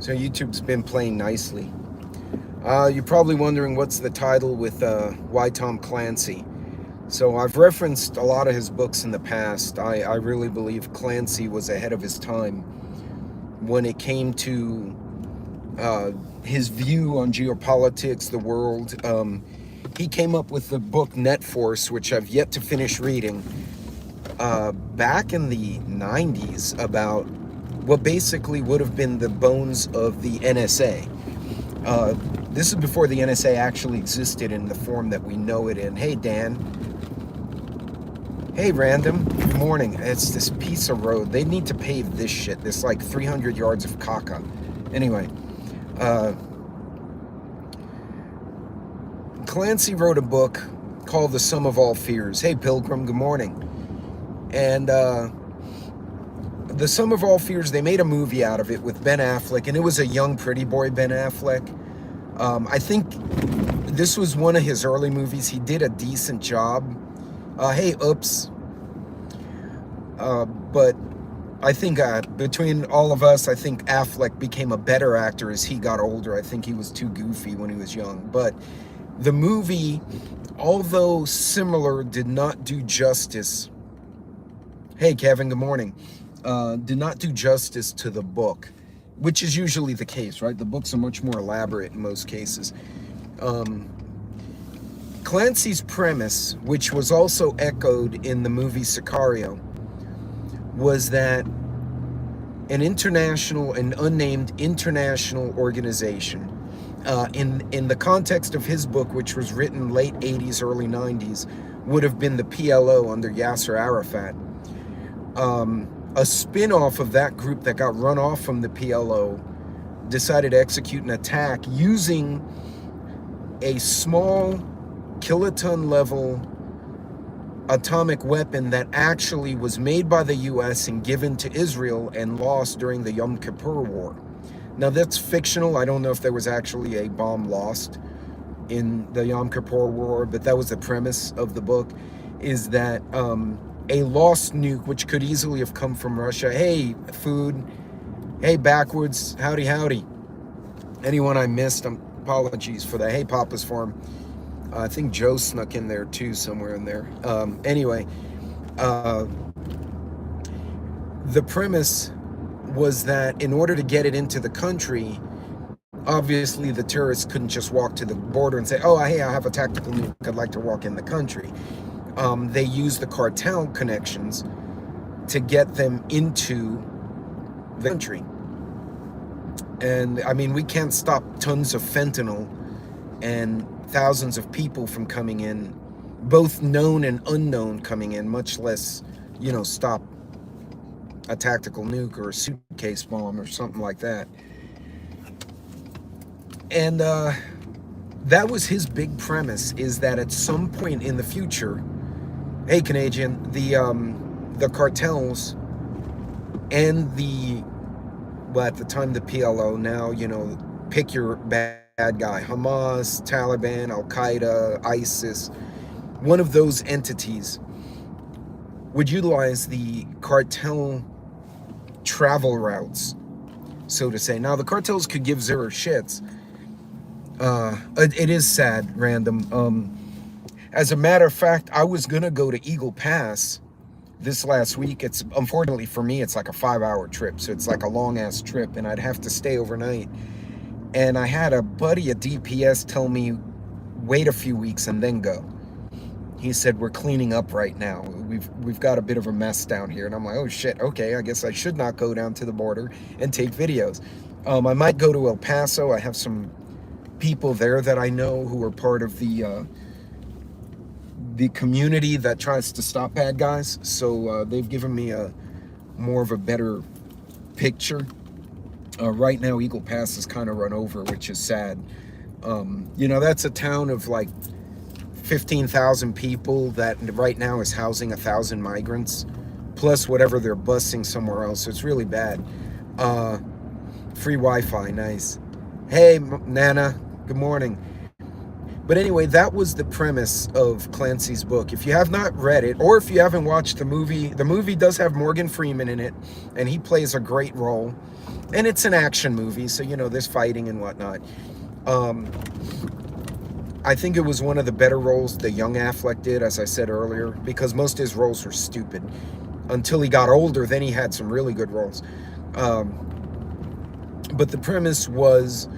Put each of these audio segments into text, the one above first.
So YouTube's been playing nicely. You're probably wondering what's the title with why Tom Clancy. So I've referenced a lot of his books in the past. I really believe Clancy was ahead of his time when it came to his view on geopolitics, the world. He came up with the book Net Force, which I've yet to finish reading, back in the 90s, about what basically would have been the bones of the NSA. This is before the NSA actually existed in the form that we know it in. Hey, Dan. Hey, Random. Good morning. It's this piece of road. They need to pave this shit. This, like, 300 yards of caca. Anyway, Clancy wrote a book called The Sum of All Fears. Hey, Pilgrim. Good morning. And, The Sum of All Fears, they made a movie out of it with Ben Affleck, and it was a young, pretty boy Ben Affleck. I think this was one of his early movies. He did a decent job. Hey, oops. But I think between all of us, I think Affleck became a better actor as he got older. I think he was too goofy when he was young. But the movie, although similar, did not do justice. Hey, Kevin, good morning. Did not do justice to the book, which is usually the case, right? The books are much more elaborate in most cases. Clancy's premise, which was also echoed in the movie Sicario, was that an international, an unnamed international organization, in the context of his book, which was written late 80s, early 90s, would have been the PLO under Yasser Arafat. A spin-off of that group that got run off from the PLO decided to execute an attack using a small kiloton level atomic weapon that actually was made by the US and given to Israel and lost during the Yom Kippur War. Now that's fictional. I don't know if there was actually a bomb lost in the Yom Kippur War, but that was the premise of the book, is that a lost nuke, which could easily have come from Russia. Hey, food. Hey, backwards. Howdy, howdy. Anyone I missed, apologies for that. Hey, Papa's Farm. I think Joe snuck in there too, somewhere in there. Anyway, the premise was that in order to get it into the country, obviously the terrorists couldn't just walk to the border and say, oh, hey, I have a tactical nuke, I'd like to walk in the country. They used the cartel connections to get them into the country. And I mean, we can't stop tons of fentanyl and thousands of people from coming in, both known and unknown coming in, much less, stop a tactical nuke or a suitcase bomb or something like that. And that was his big premise, is that at some point in the future, hey, Canadian, the cartels and at the time the PLO, now, pick your bad guy, Hamas, Taliban, Al-Qaeda, ISIS, one of those entities would utilize the cartel travel routes, so to say. Now, the cartels could give zero shits. It is sad, Random. As a matter of fact, I was going to go to Eagle Pass this last week. It's, unfortunately for me, it's like a 5-hour trip. So it's like a long ass trip and I'd have to stay overnight. And I had a buddy at DPS tell me, wait a few weeks and then go. He said, we're cleaning up right now. We've got a bit of a mess down here. And I'm like, oh shit, okay, I guess I should not go down to the border and take videos. I might go to El Paso. I have some people there that I know who are part of the community that tries to stop bad guys. So they've given me more of a better picture. Right now, Eagle Pass is kind of run over, which is sad. That's a town of like 15,000 people that right now is housing 1,000 migrants, plus whatever they're busing somewhere else. So it's really bad. Free Wi-Fi, nice. Hey, Nana, good morning. But anyway, that was the premise of Clancy's book. If you have not read it, or if you haven't watched the movie does have Morgan Freeman in it, and he plays a great role. And it's an action movie, so there's fighting and whatnot. I think it was one of the better roles that young Affleck did, as I said earlier, because most of his roles were stupid. Until he got older, then he had some really good roles. But the premise was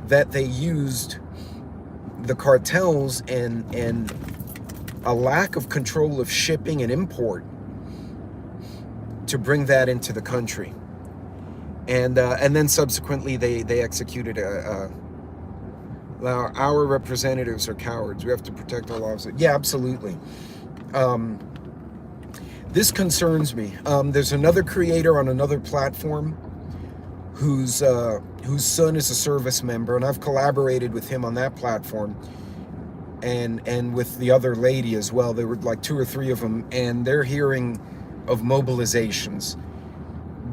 that they used the cartels and a lack of control of shipping and import to bring that into the country. And then subsequently they executed our representatives are cowards. We have to protect our lives. Yeah, absolutely. This concerns me. There's another creator on another platform whose son is a service member, and I've collaborated with him on that platform, and with the other lady as well. There were like 2 or 3 of them, and they're hearing of mobilizations,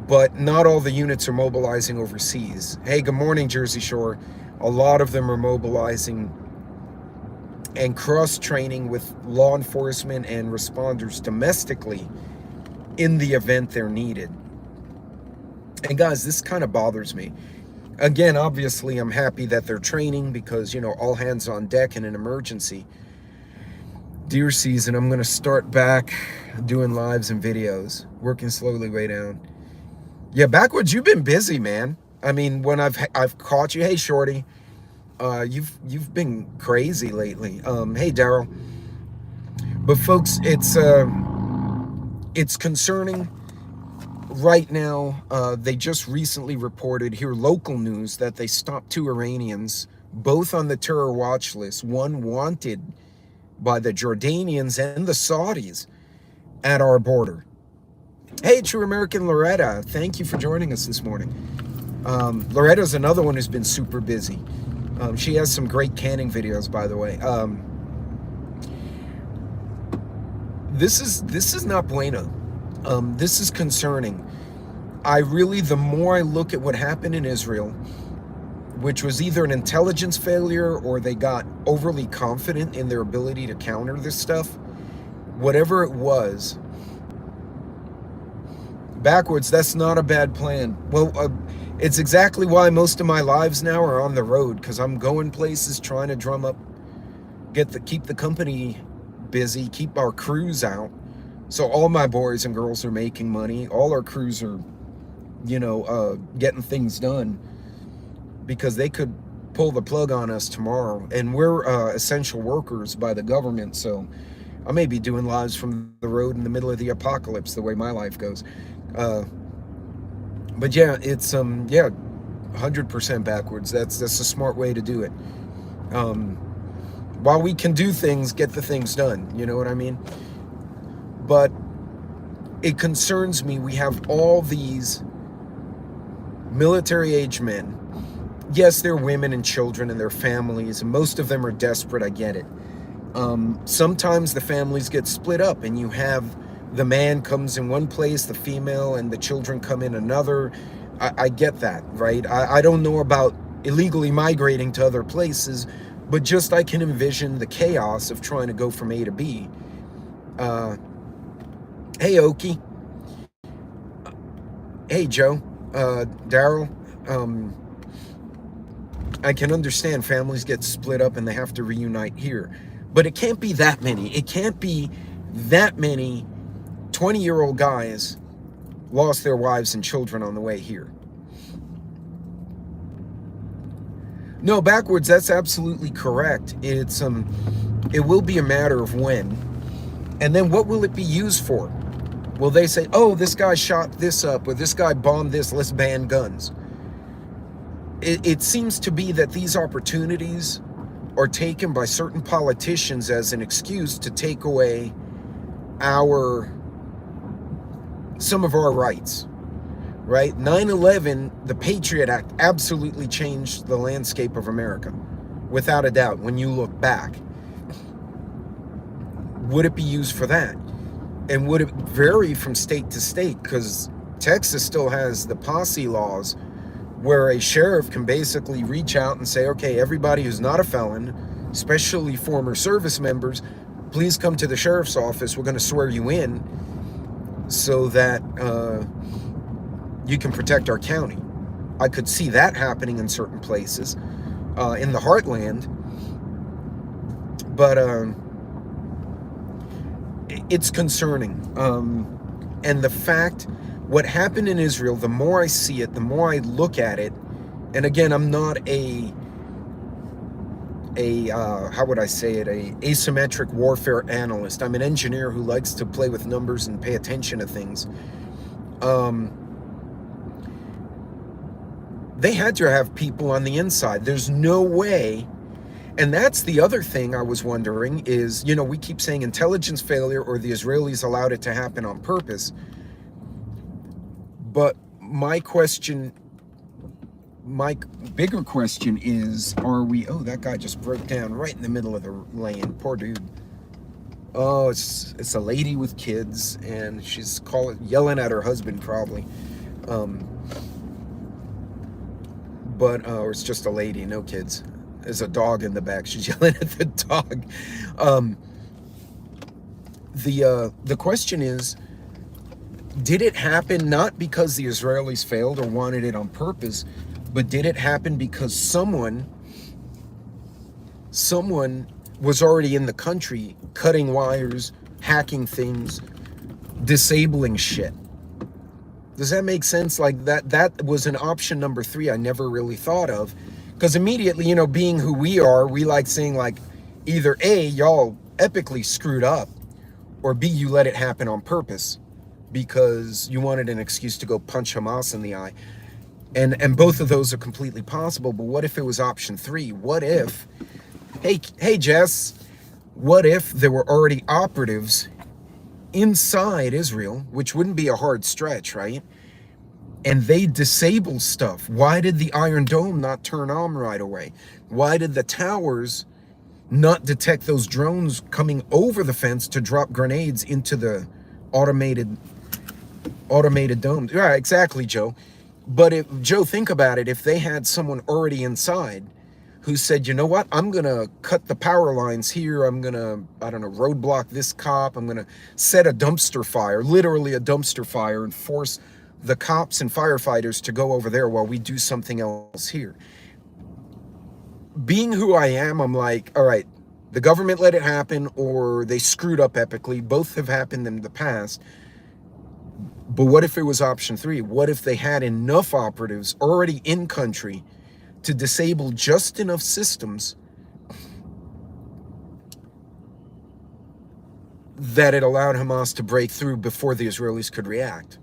but not all the units are mobilizing overseas. Hey, good morning, Jersey Shore. A lot of them are mobilizing and cross-training with law enforcement and responders domestically in the event they're needed. And guys, this kind of bothers me. Again, obviously, I'm happy that they're training because, all hands on deck in an emergency. Deer season, I'm going to start back doing lives and videos, working slowly way down. Yeah, Backwards, you've been busy, man. I mean, when I've caught you, hey, Shorty, you've been crazy lately. Hey, Daryl. But folks, it's concerning. Right now, they just recently reported here, local news, that they stopped 2 Iranians, both on the terror watch list, one wanted by the Jordanians and the Saudis at our border. Hey, True American Loretta, thank you for joining us this morning. Loretta's another one who's been super busy. She has some great canning videos, by the way. This is not bueno. This is concerning. The more I look at what happened in Israel, which was either an intelligence failure or they got overly confident in their ability to counter this stuff, whatever it was, Backwards, that's not a bad plan. Well, it's exactly why most of my lives now are on the road, because I'm going places, trying to drum up, keep the company busy, keep our crews out. So all my boys and girls are making money. All our crews are, getting things done, because they could pull the plug on us tomorrow. And we're essential workers by the government. So I may be doing lives from the road in the middle of the apocalypse, the way my life goes. But yeah, it's 100% Backwards. That's a smart way to do it. While we can do things, get the things done. You know what I mean? But it concerns me. We have all these military-age men. Yes, they're women and children and their families, and most of them are desperate. I get it. Sometimes the families get split up, and you have the man comes in one place, the female and the children come in another. I get that, right? I don't know about illegally migrating to other places, but just I can envision the chaos of trying to go from A to B. Hey, Oki. Hey, Joe. Daryl. I can understand families get split up and they have to reunite here. But it can't be that many. It can't be that many 20-year-old guys lost their wives and children on the way here. No, Backwards, that's absolutely correct. It will be a matter of when. And then what will it be used for? Will they say, oh, this guy shot this up, or this guy bombed this, let's ban guns? It seems to be that these opportunities are taken by certain politicians as an excuse to take away some of our rights, right? 9/11, the Patriot Act absolutely changed the landscape of America, without a doubt, when you look back. Would it be used for that? And would it vary from state to state? Because Texas still has the posse laws where a sheriff can basically reach out and say, okay, everybody who's not a felon, especially former service members, please come to the sheriff's office. We're going to swear you in so that you can protect our county. I could see that happening in certain places in the heartland. But it's concerning. And the fact, what happened in Israel, the more I see it, the more I look at it, and again, I'm not how would I say it, a asymmetric warfare analyst. I'm an engineer who likes to play with numbers and pay attention to things. They had to have people on the inside. There's no way. And that's the other thing I was wondering is, you know, we keep saying intelligence failure or the Israelis allowed it to happen on purpose. But my bigger question is, are we, oh, that guy just broke down right in the middle of the lane. Poor dude. Oh, it's a lady with kids, and she's yelling at her husband probably. Or it's just a lady, no kids. There's a dog in the back. She's yelling at the dog. The question is, did it happen not because the Israelis failed or wanted it on purpose, but did it happen because someone was already in the country cutting wires, hacking things, disabling shit? Does that make sense? Like that was an option number 3 I never really thought of. Because immediately, you know, being who we are, we like saying like either A, y'all epically screwed up, or B, you let it happen on purpose because you wanted an excuse to go punch Hamas in the eye. And both of those are completely possible. But what if it was option 3? What if, hey Jess, what if there were already operatives inside Israel, which wouldn't be a hard stretch, right? And they disable stuff. Why did the Iron Dome not turn on right away? Why did the towers not detect those drones coming over the fence to drop grenades into the automated domes? Yeah, exactly, Joe. But if Joe, think about it. If they had someone already inside who said, you know what, I'm going to cut the power lines here. I'm going to, I don't know, roadblock this cop. I'm going to set a dumpster fire, literally a dumpster fire, and force the cops and firefighters to go over there while we do something else here. Being who I am, I'm like, all right, the government let it happen or they screwed up epically. Both have happened in the past. But what if it was option 3? What if they had enough operatives already in country to disable just enough systems that it allowed Hamas to break through before the Israelis could react?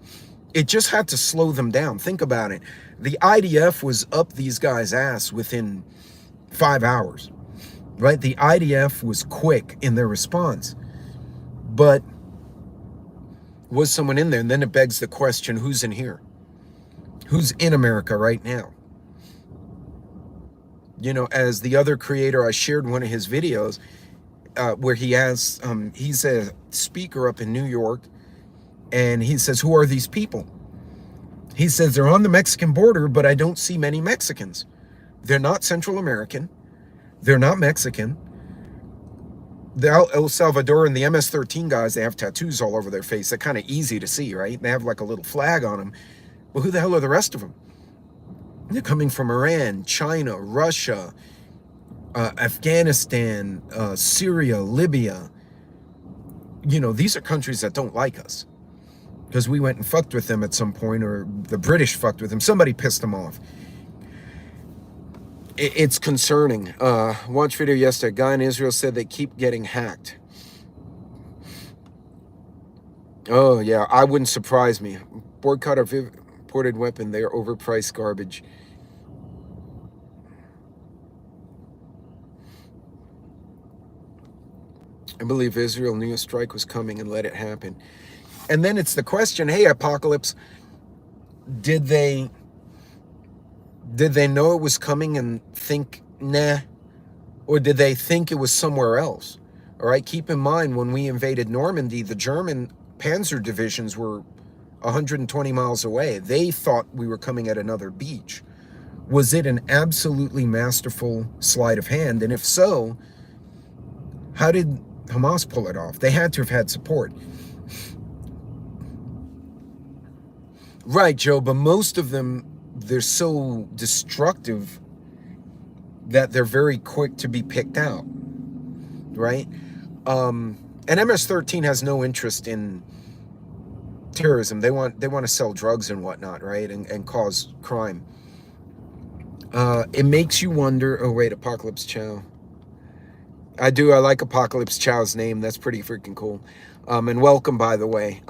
It just had to slow them down. Think about it. The IDF was up these guys' ass within 5 hours, right? The IDF was quick in their response. But was someone in there? And then it begs the question, who's in here? Who's in America right now? You know, as the other creator, I shared one of his videos where he has, he's a speaker up in New York, and he says, who are these people? He says, they're on the Mexican border, but I don't see many Mexicans. They're not Central American. They're not Mexican. The El Salvador and the MS-13 guys, they have tattoos all over their face. They're kind of easy to see, right? They have like a little flag on them. But who the hell are the rest of them? They're coming from Iran, China, Russia, Afghanistan, Syria, Libya. You know, these are countries that don't like us because we went and fucked with them at some point, or the British fucked with them. Somebody pissed them off. It's concerning. Watch video yesterday. A guy in Israel said they keep getting hacked. Oh, yeah. I wouldn't surprise me. Boycott of imported weapon. They're overpriced garbage. I believe Israel knew a strike was coming and let it happen. And then it's the question, hey, Apocalypse, did they know it was coming and think, nah? Or did they think it was somewhere else? All right, keep in mind, when we invaded Normandy, the German panzer divisions were 120 miles away. They thought we were coming at another beach. Was it an absolutely masterful sleight of hand? And if so, How did Hamas pull it off? They had to have had support. Right, Joe, but most of them, they're so destructive that they're very quick to be picked out, right? And MS-13 has no interest in terrorism. They want to sell drugs and whatnot, right? And cause crime. It makes you wonder. Oh wait, Apocalypse Chow. I like Apocalypse Chow's name. That's pretty freaking cool. And welcome, by the way.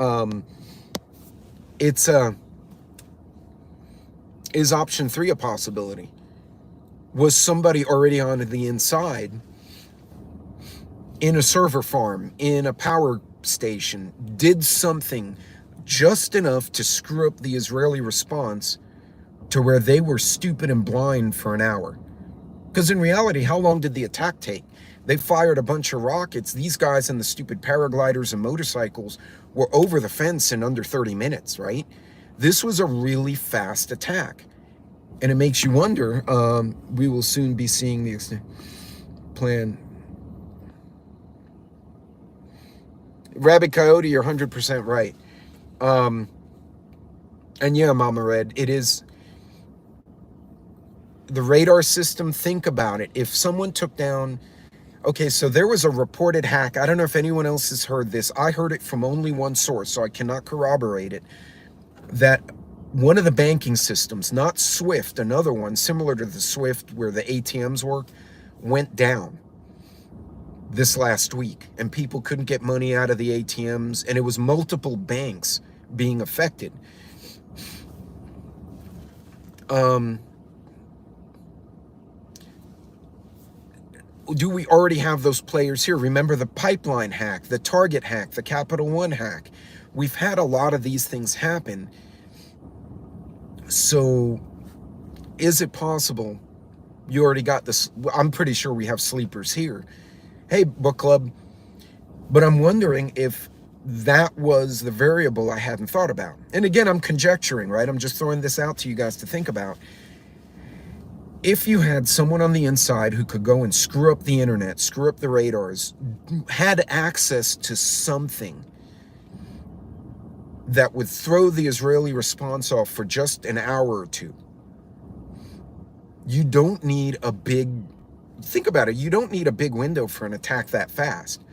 Is option 3 a possibility? Was somebody already on the inside in a server farm, in a power station, did something just enough to screw up the Israeli response to where they were stupid and blind for an hour? Because in reality, how long did the attack take? They fired a bunch of rockets. These guys in the stupid paragliders and motorcycles were over the fence in under 30 minutes, right? This was a really fast attack. And it makes you wonder, we will soon be seeing the plan. Rabbit Coyote, you're 100% right. And yeah, Mama Red, it is the radar system. Think about it. If someone took down, okay, so there was a reported hack. I don't know if anyone else has heard this. I heard it from only one source, so I cannot corroborate it, that one of the banking systems, not SWIFT, another one similar to the SWIFT where the ATMs work, went down this last week, and people couldn't get money out of the ATMs, and it was multiple banks being affected. Do we already have those players here? Remember the pipeline hack, the Target hack, the Capital One hack. We've had a lot of these things happen. So is it possible? You already got this. I'm pretty sure we have sleepers here. Hey, book club. But I'm wondering if that was the variable I hadn't thought about. And again, I'm conjecturing, right? I'm just throwing this out to you guys to think about. If you had someone on the inside who could go and screw up the internet, screw up the radars, had access to something that would throw the Israeli response off for just an hour or two, you don't need a big, think about it, you don't need a big window for an attack that fast.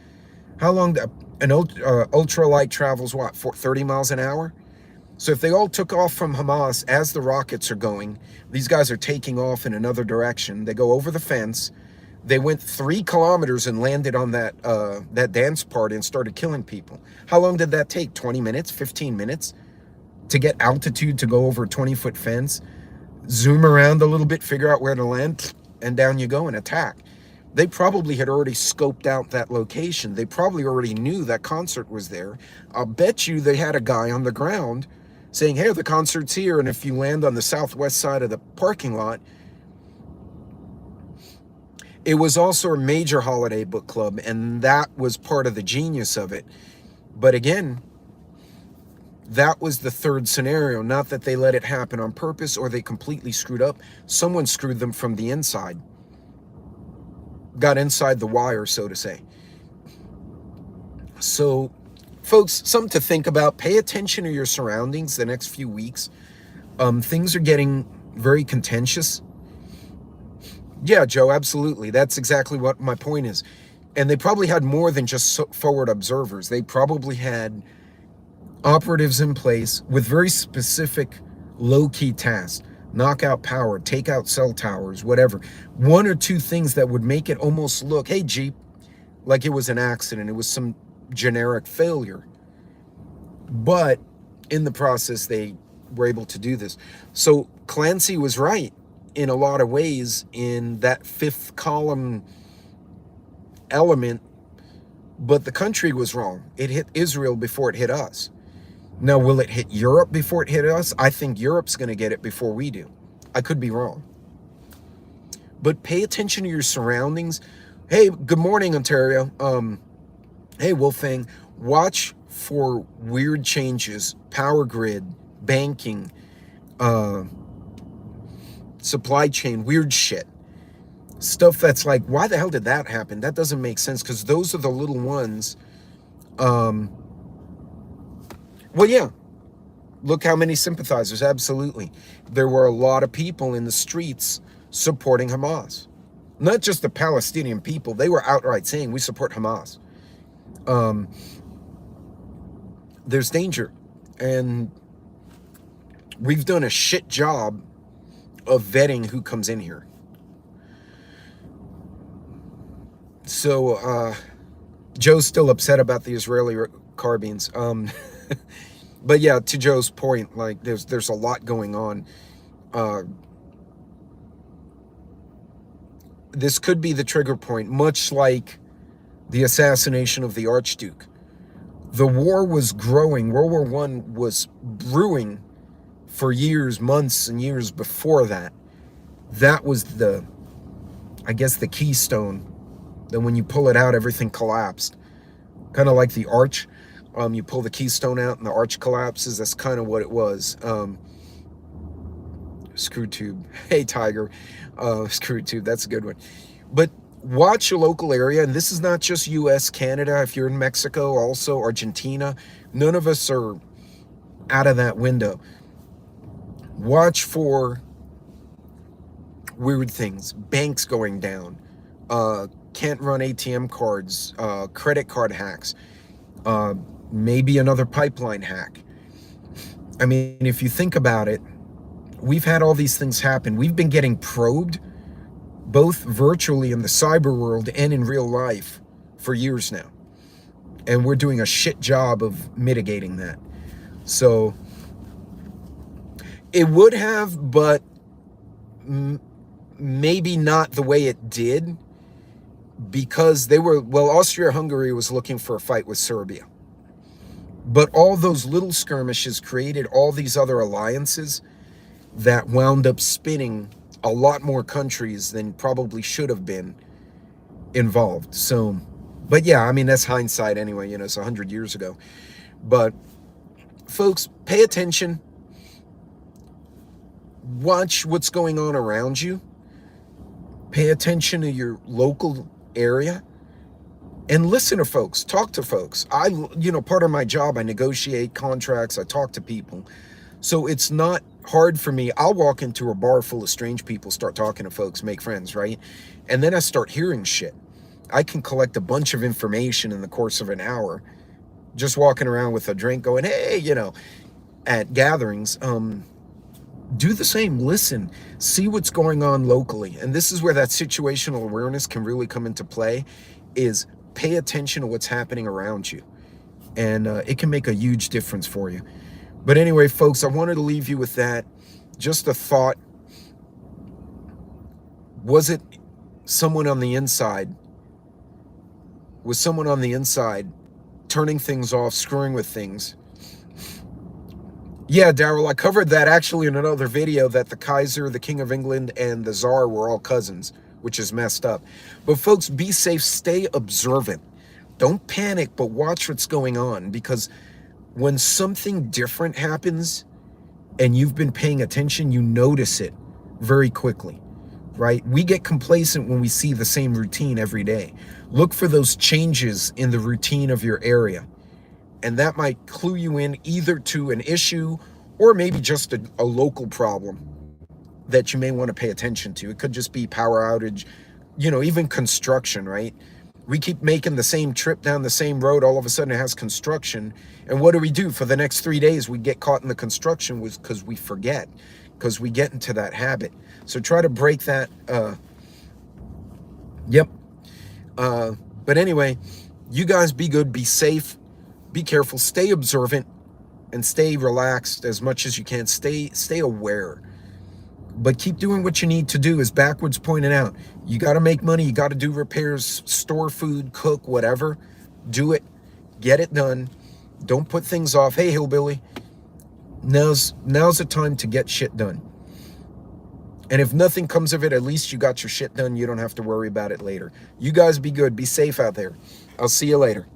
How long, an ultralight travels what, 30 miles an hour? So if they all took off from Hamas as the rockets are going, these guys are taking off in another direction. They go over the fence. They went 3 kilometers and landed on that dance party and started killing people. How long did that take? 20 minutes, 15 minutes to get altitude to go over a 20-foot fence, zoom around a little bit, figure out where to land, and down you go and attack. They probably had already scoped out that location. They probably already knew that concert was there. I'll bet you they had a guy on the ground saying, hey, the concert's here, and if you land on the southwest side of the parking lot. It was also a major holiday book club, and that was part of the genius of it. But again, that was the third scenario, not that they let it happen on purpose or they completely screwed up. Someone screwed them from the inside. Got inside the wire, so to say. So, folks, something to think about. Pay attention to your surroundings the next few weeks. Things are getting very contentious. Yeah, Joe, absolutely. That's exactly what my point is. And they probably had more than just forward observers. They probably had operatives in place with very specific low-key tasks. Knock out power, take out cell towers, whatever. 1 or 2 things that would make it almost look, hey, Jeep, like it was an accident. It was some generic failure. But in the process, they were able to do this. So Clancy was right in a lot of ways in that 5th column element, but the country was wrong. It hit Israel before it hit us. Now, will it hit Europe before it hit us? I think Europe's going to get it before we do. I could be wrong. But pay attention to your surroundings. Hey, good morning, Ontario. Hey, Wolfang, watch for weird changes. Power grid, banking, supply chain, weird shit. Stuff that's like, why the hell did that happen? That doesn't make sense, because those are the little ones. Well, yeah, look how many sympathizers. Absolutely. There were a lot of people in the streets supporting Hamas. Not just the Palestinian people. They were outright saying, we support Hamas. There's danger. And we've done a shit job of vetting who comes in here. So, Joe's still upset about the Israeli carbines. But yeah, to Joe's point, like there's a lot going on. This could be the trigger point, much like the assassination of the Archduke. The war was growing. World War I was brewing for years, months and years before that. That was the, I guess, the keystone. Then when you pull it out, everything collapsed. Kind of like the arch. You pull the keystone out and the arch collapses. That's kind of what it was. Screw tube. Hey, Tiger. Screw tube. That's a good one. But watch your local area. And this is not just US, Canada. If you're in Mexico, also Argentina. None of us are out of that window. Watch for weird things. Banks going down. Can't run ATM cards. Credit card hacks. Maybe another pipeline hack. I mean, if you think about it, we've had all these things happen. We've been getting probed, both virtually in the cyber world and in real life, for years now. And we're doing a shit job of mitigating that. So, it would have, but maybe not the way it did, because they were, well, Austria-Hungary was looking for a fight with Serbia. But all those little skirmishes created all these other alliances that wound up spinning a lot more countries than probably should have been involved. So, but yeah, I mean, that's hindsight anyway, it's 100 years ago. But folks, pay attention. Watch what's going on around you. Pay attention to your local area. And listen to folks, talk to folks. Part of my job, I negotiate contracts, I talk to people. So it's not hard for me. I'll walk into a bar full of strange people, start talking to folks, make friends, right? And then I start hearing shit. I can collect a bunch of information in the course of an hour, just walking around with a drink going, hey, at gatherings. Do the same, listen, see what's going on locally. And this is where that situational awareness can really come into play, is pay attention to what's happening around you. And it can make a huge difference for you. But anyway, folks, I wanted to leave you with that. Just a thought. Was it someone on the inside? Was someone on the inside turning things off, screwing with things? Yeah, Daryl, I covered that actually in another video, that the Kaiser, the King of England, and the Tsar were all cousins, which is messed up. But folks, be safe, stay observant. Don't panic, but watch what's going on, because when something different happens and you've been paying attention, you notice it very quickly, right? We get complacent when we see the same routine every day. Look for those changes in the routine of your area. And that might clue you in either to an issue or maybe just a local problem that you may want to pay attention to. It could just be power outage, even construction, right? We keep making the same trip down the same road. All of a sudden it has construction. And what do we do? For the next 3 days, we get caught in the construction because we forget, because we get into that habit. So try to break that. But anyway, you guys be good, be safe, be careful, stay observant, and stay relaxed as much as you can. Stay aware. But keep doing what you need to do, as Backwards pointed out. You got to make money. You got to do repairs, store food, cook, whatever. Do it. Get it done. Don't put things off. Hey, Hillbilly. Now's the time to get shit done. And if nothing comes of it, at least you got your shit done. You don't have to worry about it later. You guys be good. Be safe out there. I'll see you later.